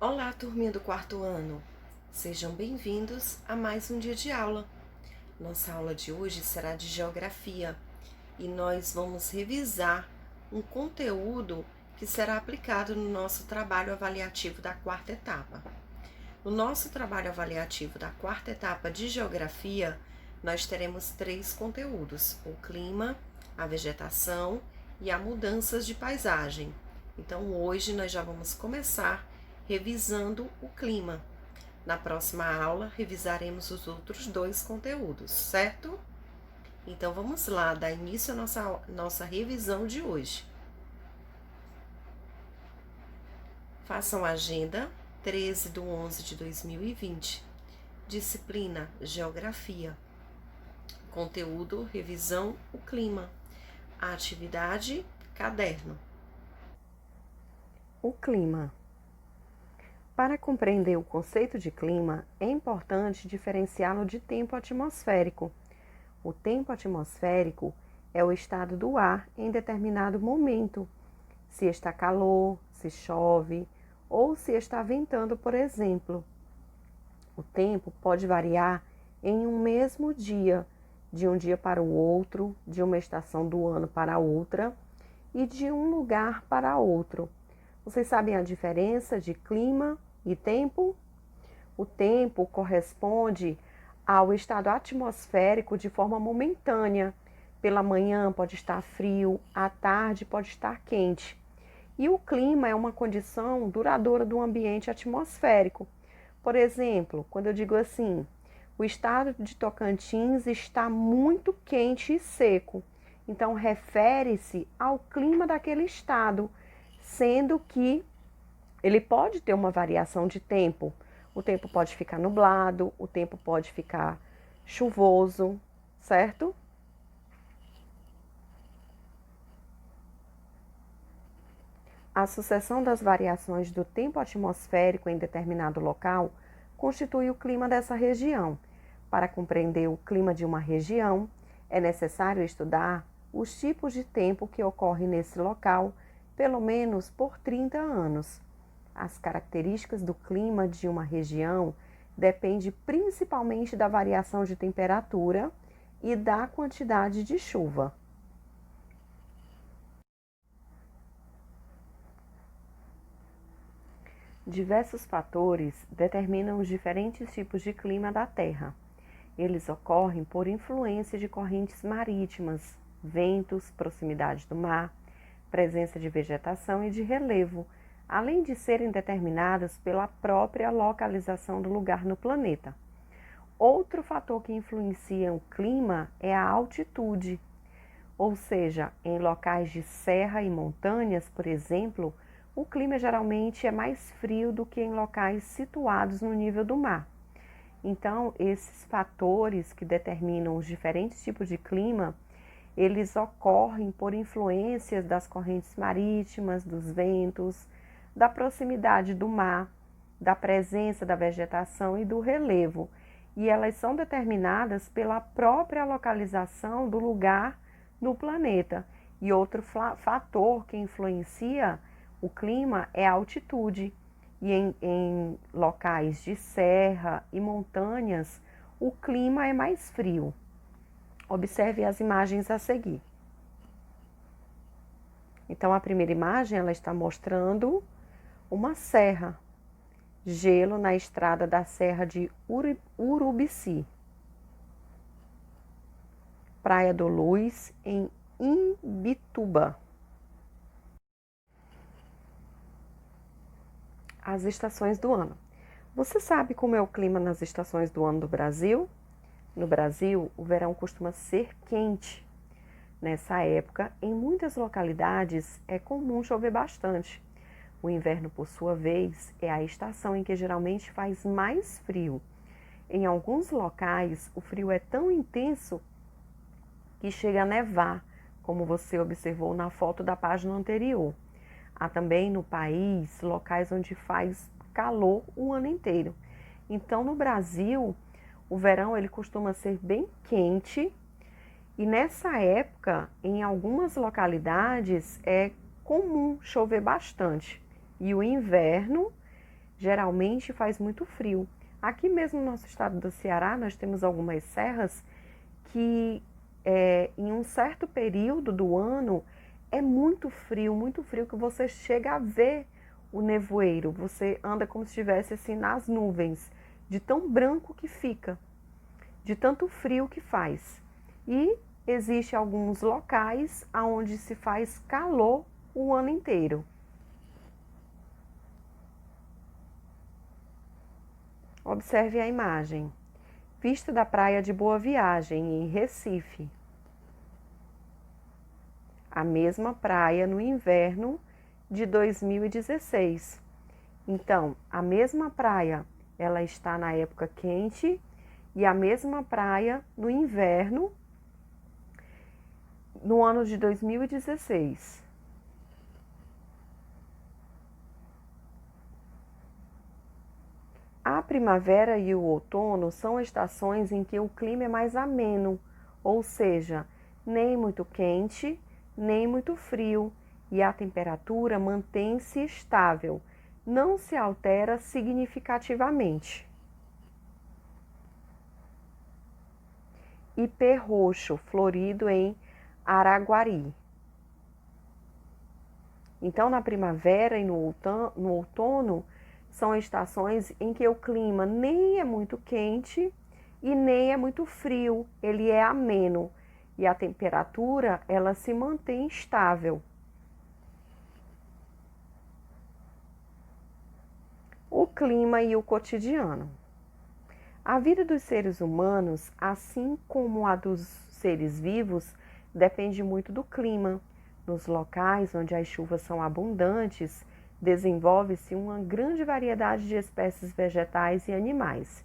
Olá, turminha do quarto ano. Sejam bem-vindos a mais um dia de aula. Nossa aula de hoje será de geografia e nós vamos revisar um conteúdo que será aplicado no nosso trabalho avaliativo da quarta etapa. No nosso trabalho avaliativo da quarta etapa de geografia, nós teremos 3 conteúdos: o clima, a vegetação e as mudanças de paisagem. Então, hoje nós já vamos começar revisando o clima. Na próxima aula, revisaremos os outros 2 conteúdos, certo? Então, vamos lá, dar início à nossa revisão de hoje. Façam a agenda 13/11/2020, disciplina Geografia, conteúdo revisão o clima, a atividade caderno. O clima. Para compreender o conceito de clima, é importante diferenciá-lo de tempo atmosférico. O tempo atmosférico é o estado do ar em determinado momento, se está calor, se chove ou se está ventando, por exemplo. O tempo pode variar em um mesmo dia, de um dia para o outro, de uma estação do ano para outra e de um lugar para outro. Vocês sabem a diferença de clima e tempo? O tempo corresponde ao estado atmosférico de forma momentânea. Pela manhã pode estar frio, à tarde pode estar quente. E o clima é uma condição duradoura do ambiente atmosférico. Por exemplo, quando eu digo assim, o estado de Tocantins está muito quente e seco. Então, refere-se ao clima daquele estado, sendo que ele pode ter uma variação de tempo. O tempo pode ficar nublado, o tempo pode ficar chuvoso, certo? A sucessão das variações do tempo atmosférico em determinado local constitui o clima dessa região. Para compreender o clima de uma região, é necessário estudar os tipos de tempo que ocorrem nesse local, pelo menos por 30 anos. As características do clima de uma região dependem principalmente da variação de temperatura e da quantidade de chuva. Diversos fatores determinam os diferentes tipos de clima da Terra. Eles ocorrem por influência de correntes marítimas, ventos, proximidade do mar, presença de vegetação e de relevo, além de serem determinadas pela própria localização do lugar no planeta. Outro fator que influencia o clima é a altitude, ou seja, em locais de serra e montanhas, por exemplo, o clima geralmente é mais frio do que em locais situados no nível do mar. Então, esses fatores que determinam os diferentes tipos de clima, eles ocorrem por influências das correntes marítimas, dos ventos, da proximidade do mar, da presença da vegetação e do relevo. E elas são determinadas pela própria localização do lugar no planeta. E outro fator que influencia o clima é a altitude. E em locais de serra e montanhas, o clima é mais frio. Observe as imagens a seguir. Então, a primeira imagem, ela está mostrando uma serra, gelo na estrada da Serra de Urubici. Praia do Luz, em Imbituba. As estações do ano. Você sabe como é o clima nas estações do ano do Brasil? No Brasil, o verão costuma ser quente. Nessa época, em muitas localidades, é comum chover bastante. O inverno, por sua vez, é a estação em que geralmente faz mais frio. Em alguns locais, o frio é tão intenso que chega a nevar, como você observou na foto da página anterior. Há também no país locais onde faz calor o ano inteiro. Então, no Brasil, o verão ele costuma ser bem quente e nessa época, em algumas localidades, é comum chover bastante. E o inverno geralmente faz muito frio. Aqui mesmo no nosso estado do Ceará, nós temos algumas serras que em um certo período do ano é muito frio que você chega a ver o nevoeiro. Você anda como se estivesse assim nas nuvens, de tão branco que fica, de tanto frio que faz. E existe alguns locais onde se faz calor o ano inteiro. Observe a imagem. Vista da praia de Boa Viagem, em Recife. A mesma praia no inverno de 2016. Então, a mesma praia, ela está na época quente e a mesma praia no inverno no ano de 2016. A primavera e o outono são estações em que o clima é mais ameno, ou seja, nem muito quente, nem muito frio, e a temperatura mantém-se estável, não se altera significativamente. Ipê roxo, florido em Araguari. Então, na primavera e no outono, são estações em que o clima nem é muito quente e nem é muito frio, ele é ameno e a temperatura ela se mantém estável. O clima e o cotidiano. A vida dos seres humanos, assim como a dos seres vivos, depende muito do clima. Nos locais onde as chuvas são abundantes, desenvolve-se uma grande variedade de espécies vegetais e animais.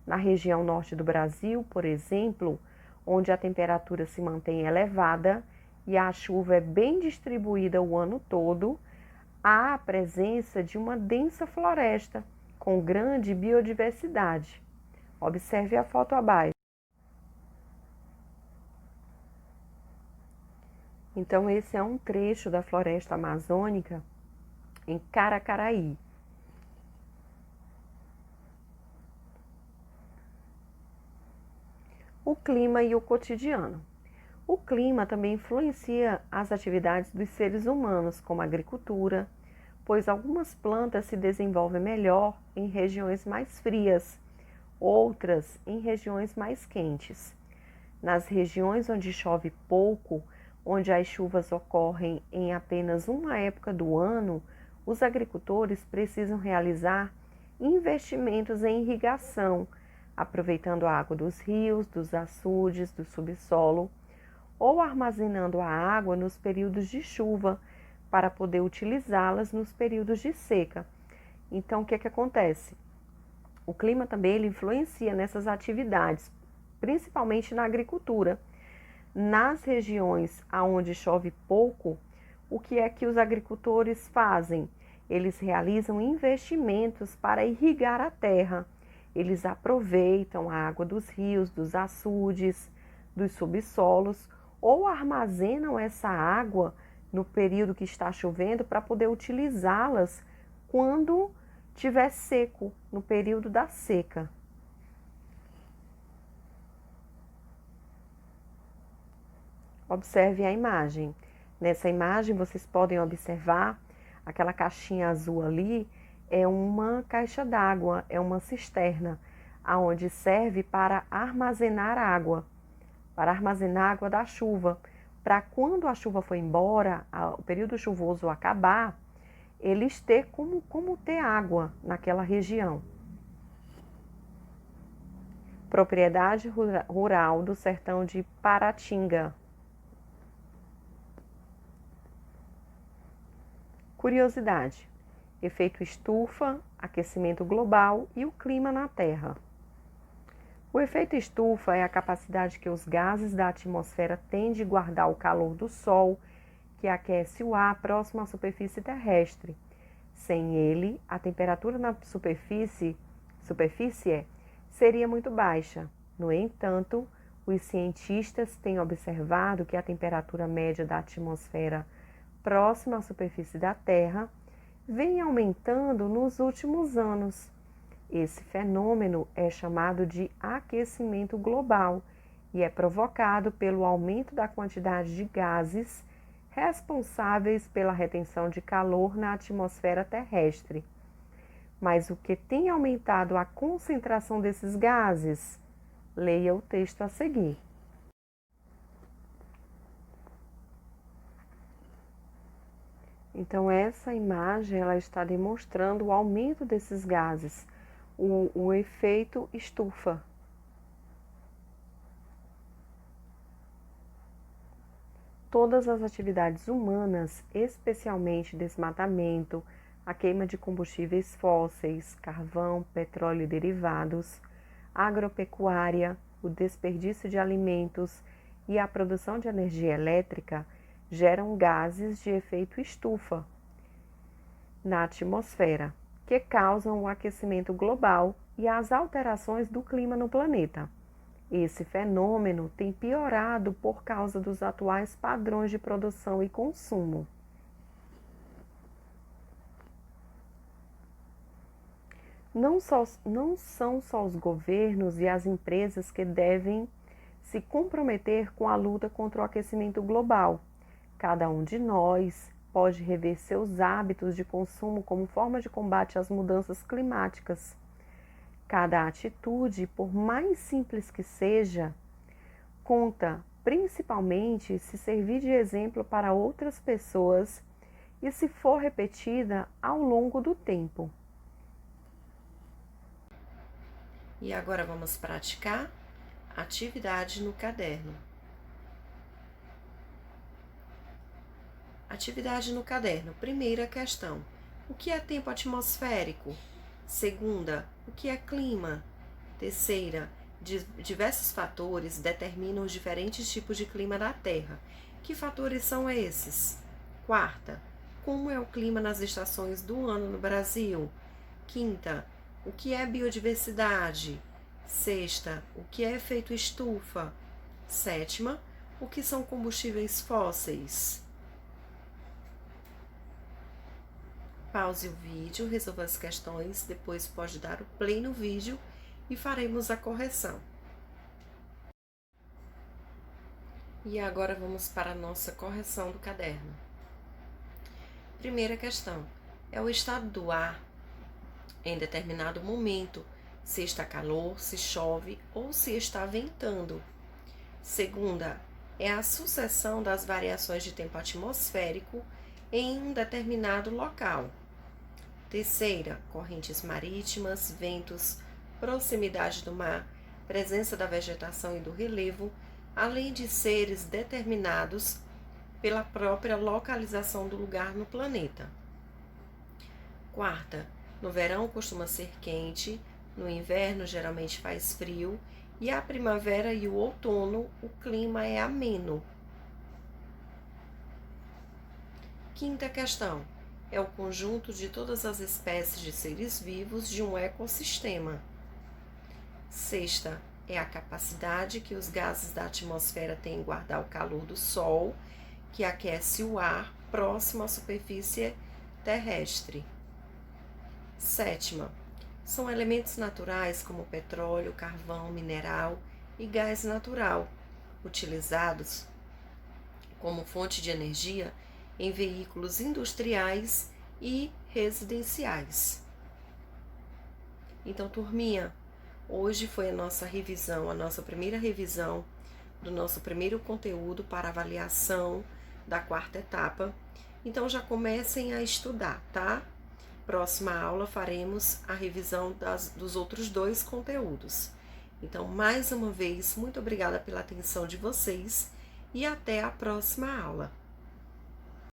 Na região norte do Brasil, por exemplo, onde a temperatura se mantém elevada e a chuva é bem distribuída o ano todo, há a presença de uma densa floresta com grande biodiversidade. Observe a foto abaixo. Então, esse é um trecho da floresta amazônica em Caracaraí. O clima e o cotidiano. O clima também influencia as atividades dos seres humanos, como a agricultura, pois algumas plantas se desenvolvem melhor em regiões mais frias, outras em regiões mais quentes. Nas regiões onde chove pouco, onde as chuvas ocorrem em apenas uma época do ano, os agricultores precisam realizar investimentos em irrigação, aproveitando a água dos rios, dos açudes, do subsolo, ou armazenando a água nos períodos de chuva para poder utilizá-las nos períodos de seca. Então, o que acontece? O clima também ele influencia nessas atividades, principalmente na agricultura. Nas regiões onde chove pouco, o que é que os agricultores fazem? Eles realizam investimentos para irrigar a terra. Eles aproveitam a água dos rios, dos açudes, dos subsolos ou armazenam essa água no período que está chovendo para poder utilizá-las quando tiver seco, no período da seca. Observe a imagem. Nessa imagem vocês podem observar aquela caixinha azul ali é uma caixa d'água, é uma cisterna, aonde serve para armazenar água da chuva, para quando a chuva for embora, o período chuvoso acabar, eles ter como ter água naquela região. Propriedade rural do sertão de Paratinga. Curiosidade: efeito estufa, aquecimento global e o clima na Terra. O efeito estufa é a capacidade que os gases da atmosfera têm de guardar o calor do Sol, que aquece o ar próximo à superfície terrestre. Sem ele, a temperatura na superfície seria muito baixa. No entanto, os cientistas têm observado que a temperatura média da atmosfera próxima à superfície da Terra vem aumentando nos últimos anos. Esse fenômeno é chamado de aquecimento global e é provocado pelo aumento da quantidade de gases responsáveis pela retenção de calor na atmosfera terrestre. Mas o que tem aumentado a concentração desses gases? Leia o texto a seguir. Então, essa imagem ela está demonstrando o aumento desses gases, o efeito estufa. Todas as atividades humanas, especialmente desmatamento, a queima de combustíveis fósseis, carvão, petróleo e derivados, agropecuária, o desperdício de alimentos e a produção de energia elétrica, geram gases de efeito estufa na atmosfera, que causam o aquecimento global e as alterações do clima no planeta. Esse fenômeno tem piorado por causa dos atuais padrões de produção e consumo. Não são só os governos e as empresas que devem se comprometer com a luta contra o aquecimento global. Cada um de nós pode rever seus hábitos de consumo como forma de combate às mudanças climáticas. Cada atitude, por mais simples que seja, conta, principalmente se servir de exemplo para outras pessoas e se for repetida ao longo do tempo. E agora vamos praticar atividade no caderno. Atividade no caderno. Primeira questão: o que é tempo atmosférico? Segunda, o que é clima? Terceira, diversos fatores determinam os diferentes tipos de clima da Terra. Que fatores são esses? Quarta, como é o clima nas estações do ano no Brasil? Quinta, o que é biodiversidade? Sexta, o que é efeito estufa? Sétima, o que são combustíveis fósseis? Pause o vídeo, resolva as questões, depois pode dar o play no vídeo e faremos a correção. E agora vamos para a nossa correção do caderno. Primeira questão: é o estado do ar em determinado momento, se está calor, se chove ou se está ventando. Segunda, é a sucessão das variações de tempo atmosférico em um determinado local. Terceira, correntes marítimas, ventos, proximidade do mar, presença da vegetação e do relevo, além de seres determinados pela própria localização do lugar no planeta. Quarta, no verão costuma ser quente, no inverno geralmente faz frio e a primavera e o outono o clima é ameno. Quinta questão: é o conjunto de todas as espécies de seres vivos de um ecossistema. Sexta, é a capacidade que os gases da atmosfera têm em guardar o calor do Sol, que aquece o ar próximo à superfície terrestre. Sétima, são elementos naturais como petróleo, carvão, mineral e gás natural, utilizados como fonte de energia em veículos industriais e residenciais. Então, turminha, hoje foi a nossa revisão, a nossa primeira revisão do nosso primeiro conteúdo para avaliação da quarta etapa. Então, já comecem a estudar, tá? Próxima aula faremos a revisão dos outros 2 conteúdos. Então, mais uma vez, muito obrigada pela atenção de vocês e até a próxima aula.